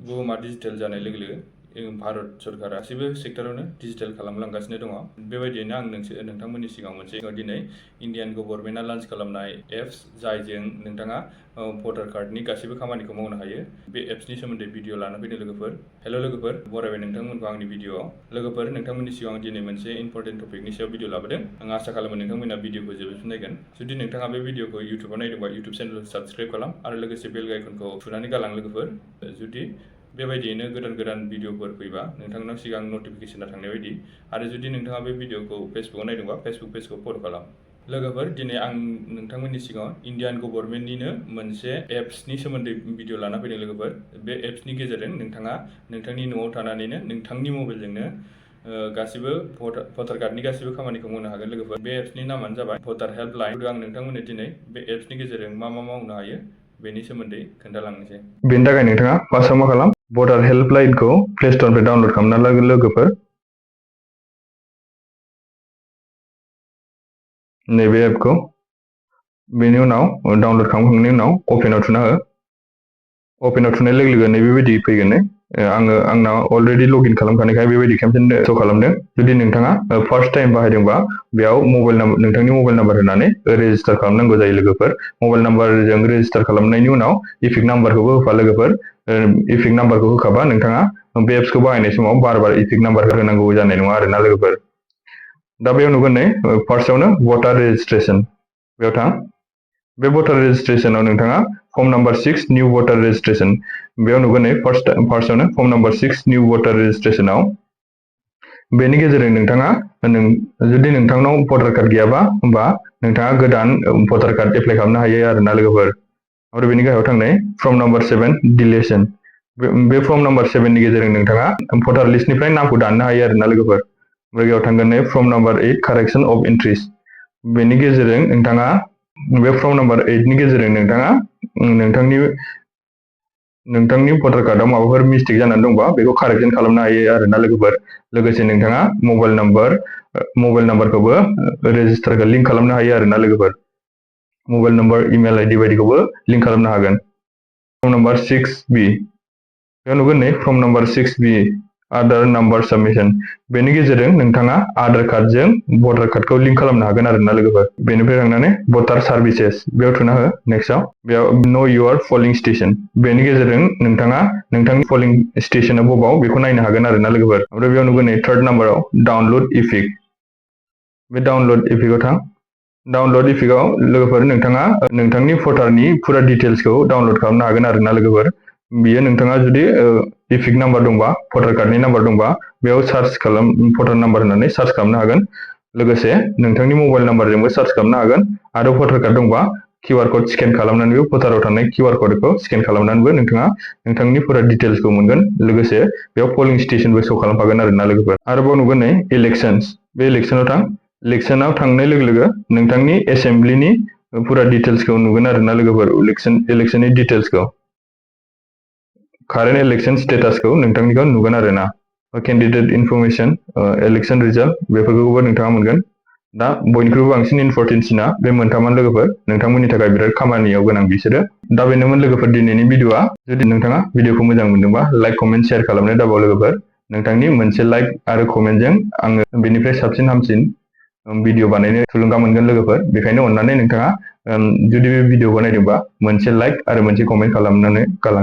बुहुमा डिजिटेल जानाय लोगो लोगो भारत सरकारा गासिबो सेक्टरावनो डिजिटेल खालामलांगासिनो दङ। बेबायदियैनो आं नोंथांमोननि सिगाङाव मोनसे दिनै इन्डियान गभर्नमेन्टआ लन्च खालामनाय एप्स जायजों नोंथाङा भटार कार्डनि गासिबो खामानिखौ मावनो हायो। बे एप्सनि सोमोन्दै भिडिअ लाना फैदों लोगोफोर। हेल' लोगोफोर, बरायबाय नोंथांमोनखौ आंनि भिडिअआव। लोगोफोर, नोंथांमोननि सिगाङाव दिनै मोनसे इम्परटेन्ट टपिकनि सायाव भिडिअ लाबोदों। आं आसा खालामो नोंथांमोना भिडिअखौ जोबोद नायगोन। जुदि नोंथाङा बे भिडिअखौ इउटुबाव नायदोंबा इउटुब चेनेलखौ साबस्क्राइब खालाम आरो लोगोसे बेल आइकनखौ थुनानै गालां लोगोफोर। जुदि बेबायदियैनो गोदान भिडिअफोर फैबा नोंथांनाव सिगां नटिफिकेसना थांनाय बायदि। आरो जुदि नोंथाङा बे भिडिअखौ फेसबुकआव नायदोंबा फेसबुक पेजखौ फल' खालाम। लोगोफोर, दिनै आं नोंथांमोननि सिगाङाव इन्डियान गभर्नमेन्टनिनो मोनसे एप्सनि सोमोन्दै भिडिअ लाना फैदों लोगोफोर। बे एप्सनि गेजेरजों नोंथाङा नोंथांनि न'आव थानानैनो नोंथांनि मबाइलजोंनो गासिबो भटार कार्डनि गासिबो खामानिखौ मावनो हागोन लोगोफोर। बे एप्सनि नामानो जाबाय भटार हेल्पलाइन। आं नोंथांमोननो दिनै बे एप्सनि गेजेरजों मा मावनो हायो बेनि सोमोन्दै खोन्थालांनोसै। बेनि थाखाय नोंथाङा फार्स्टआव मा खालाम, भटार हेल्पलाइनखौ प्ले स्टरनिफ्राय डाउनलड खालामना ला लोगोफोर। नैबे एपखौ बेनि उनाव डाउनलड खालामखांनायनि उनाव अपेनाव थुना हो। अपेनाव थुनाय लोगो लोगो बेबायदि फैगोन। आंना अलरेडि लगइन खालामखानायखाय बेबायदि खेबसेनो श' खालामदों। जुदि नोंथाङा फार्स्ट टाइम बाहायदोंबा बेयाव नोंथांनि मबाइल नाम्बार होनानै रेजिस्टार खालामनांगौ जायो लोगोफोर। मबाइल नाम्बारजों रेजिस्टार खालामनायनि उनाव इपिक नाम्बारखौबो होफा लोगोफोर। इपिक नाम्बारखौ होखाबा नोंथाङा बे एप्सखौ बाहायनाय समाव बार इपिक नाम्बार होनांगौ जानाय नङा आरोना लोगोफोर। दा बेयाव नुगोन नै फार्स्टआवनो भटार रेजिस्ट्रेसन। बेयाव थां। बे भटार रेजिस्ट्रेसनाव नोंथाङा फर्म नाम्बार 6 निउ भटार रेजिस्ट्रेसन। बेयाव नुगोन नै फार्स्टआवनो फर्म नाम्बार 6 निउ भटार रेजिस्ट्रेसनाव बेनि गेजेरजों नोंथाङा जुदि नोंथांनाव भटार कार्ड गैयाबा होमबा नोंथाङा गोदान भटार कार्ड एप्लाइ खालामनो हायो आरोना लोगोफोर। आरो बेनि गाहायाव थांनाय फर्म नाम्बार 7 डिलिशन। बे फर्म नाम्बार 7 नि गेजेरजों नोंथाङा भटार लिस्टनिफ्राय नामखौ दाननो हायो आरोना लोगोफोर। बेयाव थांगोन नै फर्म नाम्बार 8 कारेक्सन अफ एन्ट्रिस। बेनि गेजेरजों नोंथाङा बे फर्म नाम्बार 8 नि गेजेरजों नोंथाङा नोंथांनि भटार कार्डआव माबाफोर मिस्टेक जानानै दंबा बेखौ कारेक्सन खालामनो हायो आरोना लोगोफोर। लोगोसे नोंथाङा मबाइल नाम्बारखौबो रेजिस्टारखौ लिंक खालामनो हायो आरोना लोगोफोर। मबाइल नाम्बार, इमेल आइडि बायदिखौबो लिंक खालामनो हागोन। Form number 6B। बेयाव नुगोन नै form number 6B Aadhaar number submission. बेनि गेजेरजों नोंथाङा आधार कार्डजों भटार कार्डखौ लिंक खालामनो हागोन आरोना लोगोफोर। बेनिफ्राय थांनानै भटार सार्भिसेस बेयाव थुना हो। नेक्स्टआव बेयाव नो इउर पलिं स्टेशन। बेनि गेजेरजों नोंथाङा नोंथांनि पलिं स्टेशना बबाव बेखौ नायनो हागोन आरोना लोगोफोर। ओमफ्राय बेयाव नुगोन नै थार्ड नाम्बाराव डाउनलड इपिक। बे डाउनलड इपिकआव थां। डाउनलड इपिकआव लोगोफोर नोंथाङा नोंथांनि भटारनि फुरा डिटेल्सखौ डाउनलड खालामनो हागोन आरोना लोगोफोर। बियो नोंथाङा जुदि इपिक नाम्बार दंबा, भटार कार्डनि नाम्बार दंबा बेयाव सार्च खालाम, भटार नाम्बार होननानै सार्च खालामनो हागोन। लोगोसे नोंथांनि मबाइल नाम्बारजोंबो सार्च खालामनो हागोन। आरो भटार कार्ड दंबा QR क'ड स्केन खालामनानैबो भटाराव थानाय QR क'डखौ स्केन खालामनानैबो नोंथाङा नोंथांनि फुरा डिटेल्सखौ मोनगोन। लोगोसे बेयाव पलिं स्टेशनबो श' खालामफागोन आरोना लोगोफोर। आरोबाव नुगोन नै इलेक्शन्स। बे इलेक्शनाव थां। इलेक्शनाव थांनाय लोगो लोगो नोंथांनि एसेम्ब्लिनि फुरा डिटेल्सखौ नुगोन आरोना लोगोफोर। इलेक्शननि डिटेल्सखौ, कारेन्ट इलेक्शन स्टेटासखौ नोंथांनिखौ नुगोन आरोना। केन्डिडेट इनफरमेशन, इलेक्शन रिजाल्ट बेफोरखौबो नोंथाङा मोनगोन। दा बयनिख्रुइबो बांसिन इम्परटेन्टसिना बे मोनथामानो लोगोफोर। नोंथांमोननि थाखाय बिराद खामानियाव गोनां बिसोरो। दा बेनोमोन लोगोफोर दिनैनि भिडिअआ। जुदि नोंथाङा भिडिअखौ मोजां मोनदोंबा लाइक, कमेन्ट, शेयार खालामनो दाबाव लोगोफोर। नोंथांनि मोनसे लाइक आरो कमेन्टजों आङो बेनिफ्राय साबसिन हामसिन भिडिअ बानायनो थुलुंगा मोनगोन लोगोफोर। बेखायनो अननानै नोंथाङा जुदि बे भिडिअखौ नायदोंबा मोनसे लाइक आरो मोनसे कमेन्ट खालामनानै गालां।